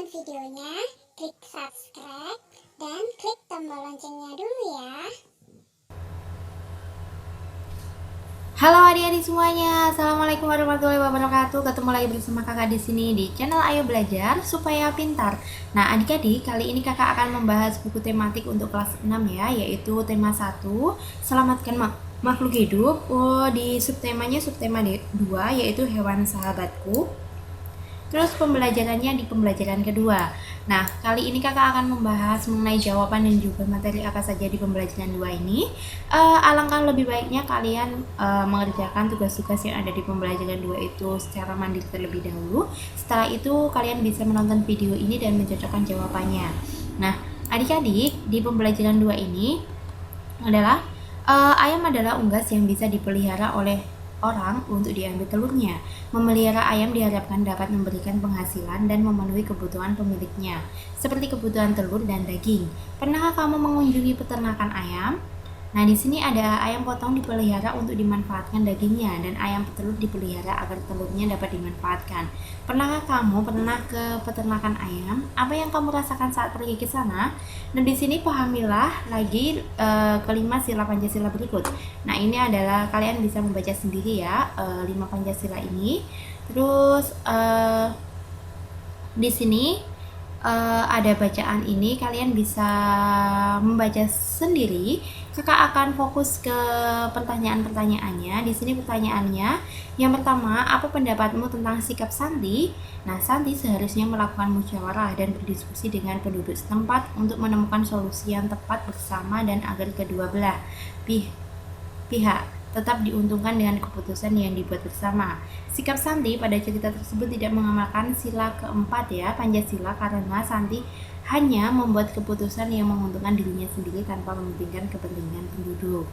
videonya, klik subscribe, dan klik tombol loncengnya dulu ya. Halo adik-adik semuanya, assalamualaikum warahmatullahi wabarakatuh. Ketemu lagi bersama kakak di sini di channel Ayo Belajar Supaya Pintar. Nah adik-adik, kali ini kakak akan membahas buku tematik untuk kelas 6 ya, yaitu tema 1, Selamatkan Makhluk Hidup. Di subtema 2, yaitu Hewan Sahabatku. Terus pembelajarannya di pembelajaran kedua. Nah, kali ini kakak akan membahas mengenai jawaban dan juga materi apa saja di pembelajaran 2 ini. Alangkah lebih baiknya kalian mengerjakan tugas-tugas yang ada di pembelajaran 2 itu secara mandiri terlebih dahulu. Setelah itu kalian bisa menonton video ini dan mencocokkan jawabannya. Nah, adik-adik, di pembelajaran 2 ini adalah ayam adalah unggas yang bisa dipelihara oleh orang untuk diambil telurnya. Memelihara ayam diharapkan dapat memberikan penghasilan dan memenuhi kebutuhan pemiliknya, seperti kebutuhan telur dan daging. Pernahkah kamu mengunjungi peternakan ayam? Nah, di sini ada ayam potong dipelihara untuk dimanfaatkan dagingnya dan ayam petelur dipelihara agar telurnya dapat dimanfaatkan. Pernahkah kamu pernah ke peternakan ayam? Apa yang kamu rasakan saat pergi ke sana? Nah, di sini pahamilah lagi kelima sila Pancasila berikut. Nah, ini adalah kalian bisa membaca sendiri ya 5 Pancasila ini. Terus di sini ada bacaan ini, kalian bisa membaca sendiri. Kakak akan fokus ke pertanyaan-pertanyaannya. Di sini pertanyaannya, yang pertama, apa pendapatmu tentang sikap Santi? Nah, Santi seharusnya melakukan musyawarah dan berdiskusi dengan penduduk setempat untuk menemukan solusi yang tepat bersama dan agar kedua belah pihak tetap diuntungkan dengan keputusan yang dibuat bersama. Sikap Santi pada cerita tersebut tidak mengamalkan sila keempat ya, Pancasila, karena Santi hanya membuat keputusan yang menguntungkan dirinya sendiri tanpa mementingkan kepentingan penduduk.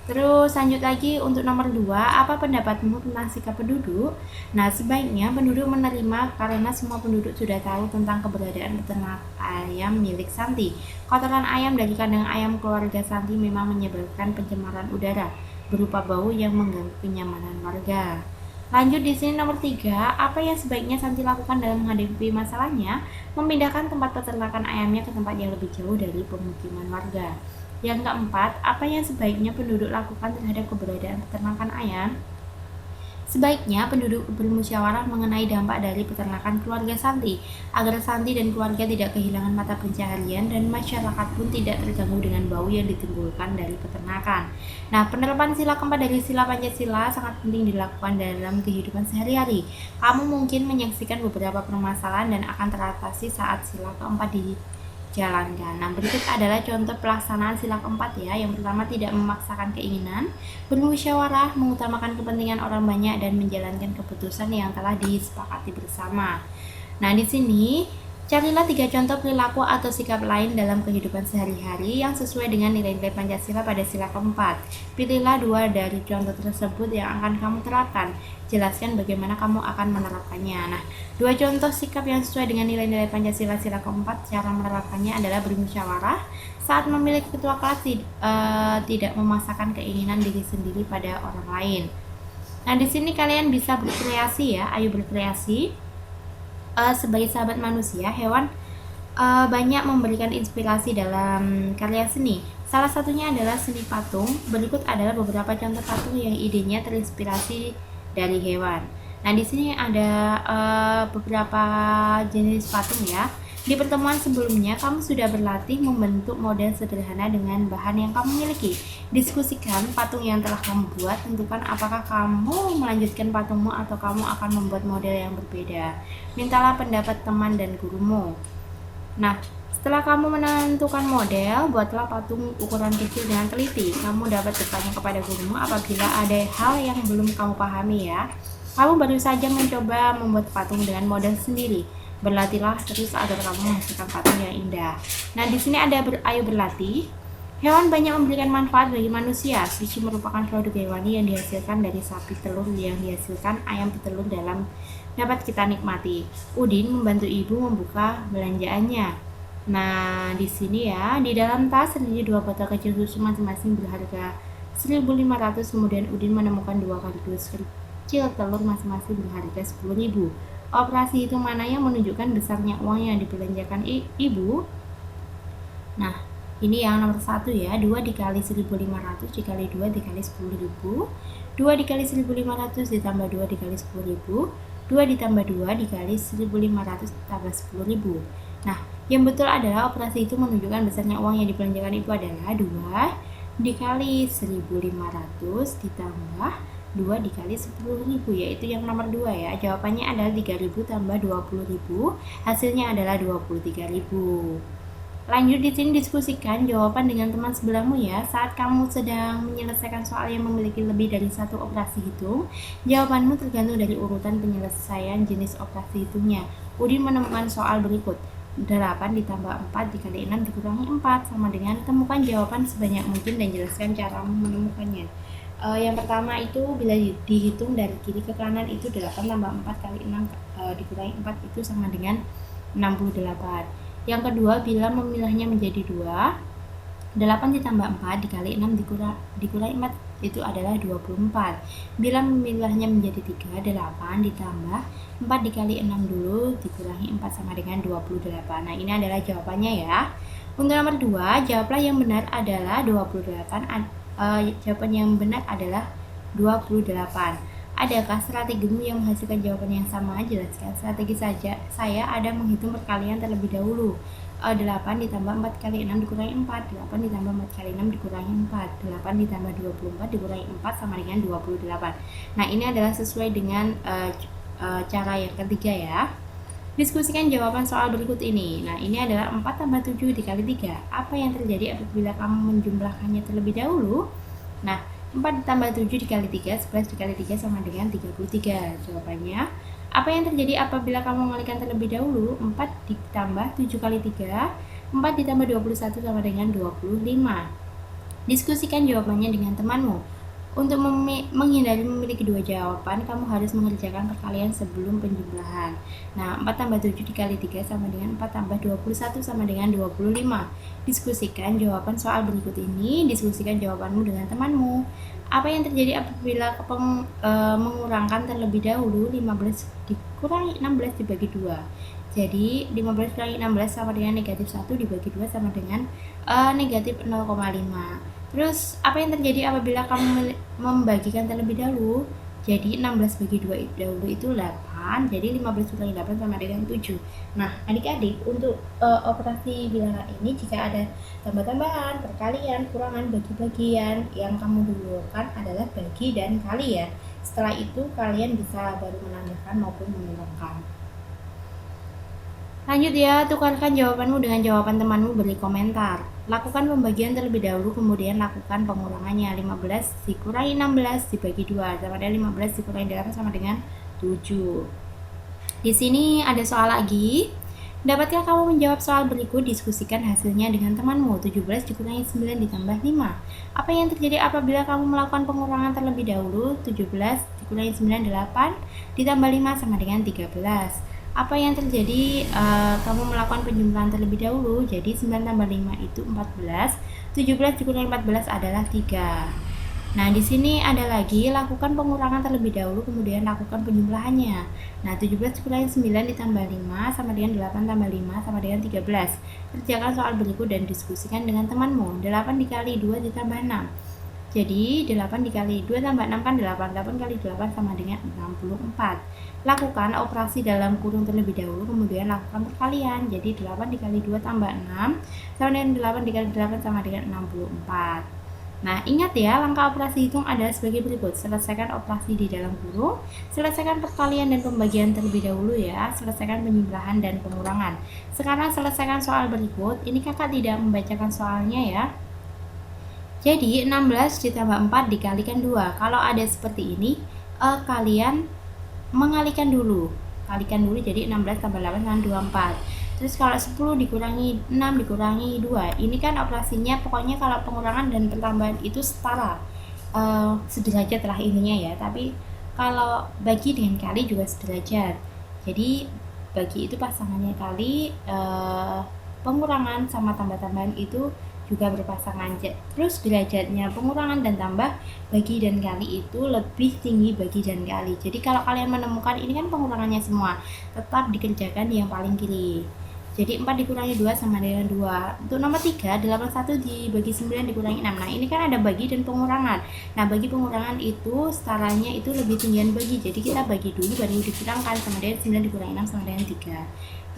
Terus lanjut lagi untuk nomor 2, apa pendapatmu tentang sikap penduduk? Nah, sebaiknya penduduk menerima karena semua penduduk sudah tahu tentang keberadaan peternak ayam milik Santi. Kotoran ayam dari kandang ayam keluarga Santi memang menyebabkan pencemaran udara berupa bau yang mengganggu kenyamanan warga. Lanjut di sini nomor 3, apa yang sebaiknya Santi lakukan dalam menghadapi masalahnya? Memindahkan tempat peternakan ayamnya ke tempat yang lebih jauh dari pemukiman warga. Yang keempat, apa yang sebaiknya penduduk lakukan terhadap keberadaan peternakan ayam? Sebaiknya penduduk bermusyawarah mengenai dampak dari peternakan keluarga Santi, agar Santi dan keluarga tidak kehilangan mata pencaharian dan masyarakat pun tidak terganggu dengan bau yang ditimbulkan dari peternakan. Nah, penerapan sila keempat dari sila Pancasila sangat penting dilakukan dalam kehidupan sehari-hari. Kamu mungkin menyaksikan beberapa permasalahan dan akan teratasi saat sila keempat dijalankan. Nah, berikut adalah contoh pelaksanaan sila keempat ya. Yang pertama, tidak memaksakan keinginan, bermusyawarah, mengutamakan kepentingan orang banyak, dan menjalankan keputusan yang telah disepakati bersama. Nah, di sini carilah 3 contoh perilaku atau sikap lain dalam kehidupan sehari-hari yang sesuai dengan nilai-nilai Pancasila pada sila keempat. Pilihlah 2 dari contoh tersebut yang akan kamu terapkan. Jelaskan bagaimana kamu akan menerapkannya. Nah, 2 contoh sikap yang sesuai dengan nilai-nilai Pancasila sila keempat, cara menerapkannya adalah bermusyawarah. Saat memilih ketua kelas, tidak memaksakan keinginan diri sendiri pada orang lain. Nah, di sini kalian bisa berkreasi ya, ayo berkreasi. Sebagai sahabat manusia, hewan banyak memberikan inspirasi dalam karya seni. Salah satunya adalah seni patung. Berikut adalah beberapa contoh patung yang idenya terinspirasi dari hewan. Nah, di sini ada beberapa jenis patung ya. Di pertemuan sebelumnya, kamu sudah berlatih membentuk model sederhana dengan bahan yang kamu miliki. Diskusikan patung yang telah kamu buat, tentukan apakah kamu melanjutkan patungmu atau kamu akan membuat model yang berbeda. Mintalah pendapat teman dan gurumu. Nah, setelah kamu menentukan model, buatlah patung ukuran kecil dengan teliti. Kamu dapat bertanya kepada gurumu apabila ada hal yang belum kamu pahami ya. Kamu baru saja mencoba membuat patung dengan model sendiri. Berlatihlah terus agar kamu menghasilkan patung yang indah. Nah, di sini ada ayo berlatih. Hewan banyak memberikan manfaat bagi manusia. Susu merupakan produk hewani yang dihasilkan dari sapi, telur yang dihasilkan ayam petelur dapat kita nikmati. Udin membantu ibu membuka belanjaannya. Nah, di sini ya, di dalam tas terdapat 2 botol kecil susu masing-masing berharga 1.500. Kemudian Udin menemukan 2 kardus kecil telur masing-masing berharga 10.000. operasi hitung mana yang menunjukkan besarnya uang yang dibelanjakan ibu? Nah, ini yang nomor 1 ya, 2 dikali 1.500 dikali 2 dikali 10.000, 2 dikali 1.500 ditambah 2 dikali 10.000, 2 ditambah 2 dikali 1.500 tambah 10.000. Nah, yang betul adalah operasi itu menunjukkan besarnya uang yang dibelanjakan ibu adalah 2 dikali 1.500 ditambah 2 dikali 10.000, yaitu yang nomor 2 ya. Jawabannya adalah 3.000 tambah 20.000, hasilnya adalah 23.000. Lanjut di sini diskusikan jawaban dengan teman sebelahmu ya. Saat kamu sedang menyelesaikan soal yang memiliki lebih dari satu operasi hitung, jawabanmu tergantung dari urutan penyelesaian jenis operasi hitungnya. Udin menemukan soal berikut. 8 ditambah 4 dikali 6 dikurangi 4 sama dengan temukan jawaban sebanyak mungkin dan jelaskan cara menemukannya. Yang pertama itu bila dihitung dari kiri ke kanan itu 8 tambah 4 kali 6 dikurangi 4 itu sama dengan 68. Yang kedua, bila memilahnya menjadi 2, 8 ditambah 4 dikali 6 dikurangi 4 itu adalah 24. Bila memilahnya menjadi 3, 8 ditambah 4 dikali 6 dulu dikurangi 4 sama dengan 28. Nah, ini adalah jawabannya ya. Untuk nomor 2, jawabannya yang benar adalah 28. Jawaban yang benar adalah 28. Adakah strategimu yang menghasilkan jawaban yang sama? Jelaskan. Strategi saya ada menghitung perkalian terlebih dahulu. 8 ditambah 4 kali 6 dikurangi 4, 8 ditambah 4 kali 6 dikurangi 4, 8 ditambah 24 dikurangi 4 sama dengan 28. Nah, ini adalah sesuai dengan cara yang ketiga ya. Diskusikan jawaban soal berikut ini. Nah, ini adalah 4 tambah 7 dikali 3. Apa yang terjadi apabila kamu menjumlahkannya terlebih dahulu? Nah, 4 ditambah 7 dikali 3, 11 dikali 3 sama dengan 33. Jawabannya, apa yang terjadi apabila kamu mengalihkan terlebih dahulu? 4 ditambah 7 kali 3, 4 ditambah 21 sama dengan 25. Diskusikan jawabannya dengan temanmu. Untuk menghindari memiliki dua jawaban, kamu harus mengerjakan perkalian sebelum penjumlahan. Nah, 4 tambah 7 dikali 3 sama dengan 4 tambah 21 sama dengan 25. Diskusikan jawaban soal berikut ini. Diskusikan jawabanmu dengan temanmu. Apa yang terjadi apabila mengurangkan terlebih dahulu? 15 dikurangi 16 dibagi 2. Jadi 15 kurangi 16 sama dengan negatif 1 dibagi 2 sama dengan negatif 0,5. Terus apa yang terjadi apabila kamu membagikan terlebih dahulu? Jadi 16 bagi 2 dahulu itu 8. Jadi 15 kurangi 8 sama dengan 7. Nah, adik-adik, untuk operasi bilangan ini jika ada tambah-tambahan, perkalian, kurangan, bagi-bagian, yang kamu dulukan adalah bagi dan kali ya. Setelah itu kalian bisa baru menambahkan maupun mengurangkan. Lanjut ya, tukarkan jawabanmu dengan jawaban temanmu, beri komentar. Lakukan pembagian terlebih dahulu, kemudian lakukan pengurangannya. 15 dikurangi 16 dibagi 2 sama dengan 15 dikurangi 8 sama dengan 7. Di sini ada soal lagi. Dapatkah kamu menjawab soal berikut? Diskusikan hasilnya dengan temanmu. 17 dikurangi 9 ditambah 5. Apa yang terjadi apabila kamu melakukan pengurangan terlebih dahulu? 17 dikurangi 9, 8 ditambah 5 sama dengan 13. Apa yang terjadi kamu melakukan penjumlahan terlebih dahulu? Jadi 9 tambah 5 itu 14. 17 dikurangi 14 adalah 3. Nah, di sini ada lagi, lakukan pengurangan terlebih dahulu, kemudian lakukan penjumlahannya. Nah, 17 dikurangi 9 ditambah 5 sama dengan 8 tambah 5 sama dengan 13. Kerjakan soal berikut dan diskusikan dengan temanmu. 8 dikali 2 ditambah 6. Jadi 8 dikali 2 tambah 6 kan 8. 8 kali 8 sama dengan 64. Lakukan operasi dalam kurung terlebih dahulu, kemudian lakukan perkalian. Jadi 8 dikali 2 tambah 6 sama dengan 8 dikali 8 sama dengan 64. Nah, ingat ya, langkah operasi hitung adalah sebagai berikut. Selesaikan operasi di dalam kurung, selesaikan perkalian dan pembagian terlebih dahulu ya, selesaikan penjumlahan dan pengurangan. Sekarang selesaikan soal berikut. Ini kakak tidak membacakan soalnya ya. Jadi 16 ditambah 4 dikalikan 2. Kalau ada seperti ini, kalian mengalihkan dulu. Kalikan dulu, jadi 16 tambah 8 sama 24. Terus kalau 10 dikurangi 6 dikurangi 2. Ini kan operasinya pokoknya kalau pengurangan dan pertambahan itu setara. Sederajat lah ininya ya. Tapi kalau bagi dengan kali juga sederajat. Jadi bagi itu pasangannya kali, pengurangan sama tambah-tambahan itu juga berpasangan. Terus derajatnya pengurangan dan tambah bagi dan kali itu lebih tinggi bagi dan kali. Jadi kalau kalian menemukan ini kan pengurangannya semua, tetap dikerjakan yang paling kiri. Jadi 4 dikurangi 2 sama dengan 2. Untuk nomor 3, 81 dibagi 9 dikurangi 6. Nah, ini kan ada bagi dan pengurangan. Nah, bagi pengurangan itu setaranya itu lebih tinggian bagi. Jadi kita bagi dulu baru dikurangkan, sama dengan 9 dikurangi 6 sama dengan 3.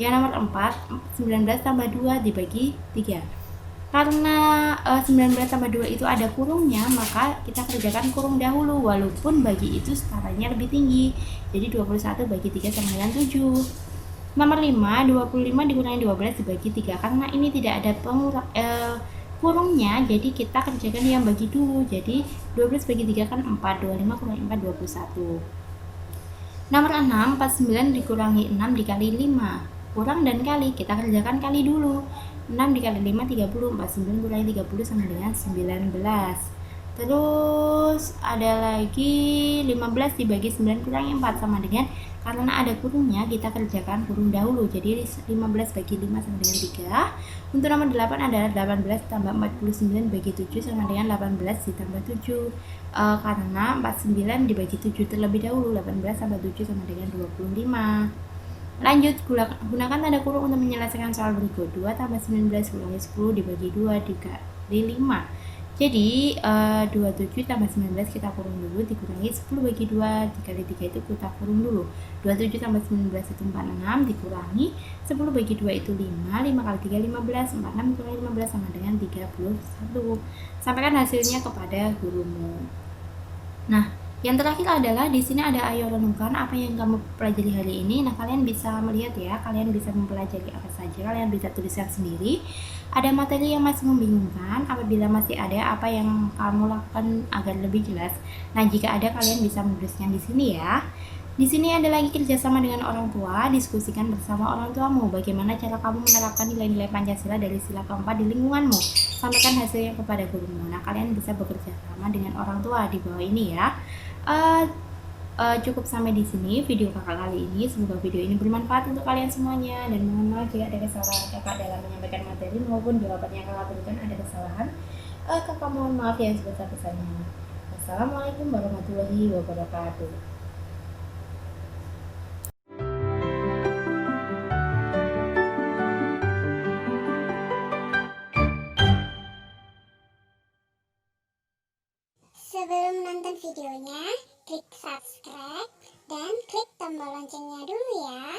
Yang nomor 4, 19 tambah 2 dibagi 3. Karena 19 tambah 2 itu ada kurungnya, maka kita kerjakan kurung dahulu walaupun bagi itu setaranya lebih tinggi. Jadi 21 bagi 3 sama dengan 7. Nomor 5, 25 dikurangi 12 dibagi 3. Karena ini tidak ada kurungnya, jadi kita kerjakan yang bagi dulu. Jadi 12 bagi 3 kan 4, 25 kurangi 4, 21. Nomor 6, 49 dikurangi 6 dikali 5. Kurang dan kali, kita kerjakan kali dulu. 6 dikali 5, 30, 49 kurangi 30 sama dengan 19. Terus ada lagi 15 dibagi 9 kurangi 4 sama dengan, karena ada kurungnya kita kerjakan kurung dahulu. Jadi 15 bagi 5 sama dengan 3. Untuk nomor 8 adalah 18 tambah 49 bagi 7 sama dengan 18 ditambah 7. Karena 49 dibagi 7 terlebih dahulu, 18 tambah 7 sama dengan 25. Lanjut, gunakan tanda kurung untuk menyelesaikan soal berikut. 2 tambah 19 kurangi 10 dibagi 2 dikali 5. Jadi 27 tambah 19 kita kurung dulu, dikurangi 10 bagi 2 dikali 3 itu kita kurung dulu. 27 tambah 19 itu 46, dikurangi 10 bagi 2 itu 5, 5 kali 3 15, 46 dikurangi 15 sama dengan 31. Sampaikan hasilnya kepada gurumu. Nah, yang terakhir adalah di sini ada ayo renungkan apa yang kamu pelajari hari ini. Nah, kalian bisa melihat ya, kalian bisa mempelajari apa saja, kalian bisa tuliskan sendiri. Ada materi yang masih membingungkan, apabila masih ada apa yang kamu lakukan agar lebih jelas. Nah, jika ada kalian bisa menuliskan di sini ya. Di sini ada lagi kerjasama dengan orang tua, diskusikan bersama orang tuamu. Bagaimana cara kamu menerapkan nilai-nilai Pancasila dari sila keempat di lingkunganmu. Sampaikan hasilnya kepada gurumu. Nah, kalian bisa bekerja sama dengan orang tua di bawah ini ya. Cukup sampai di sini video kakak kali ini. Semoga video ini bermanfaat untuk kalian semuanya, dan mohon maaf jika ada kesalahan kakak dalam menyampaikan materi maupun jawaban yang kakak berikan ada kesalahan. Kakak mohon maaf yang sebesar-besarnya. Wassalamualaikum warahmatullahi wabarakatuh. Sebelum nonton videonya, klik subscribe dan klik tombol loncengnya dulu ya.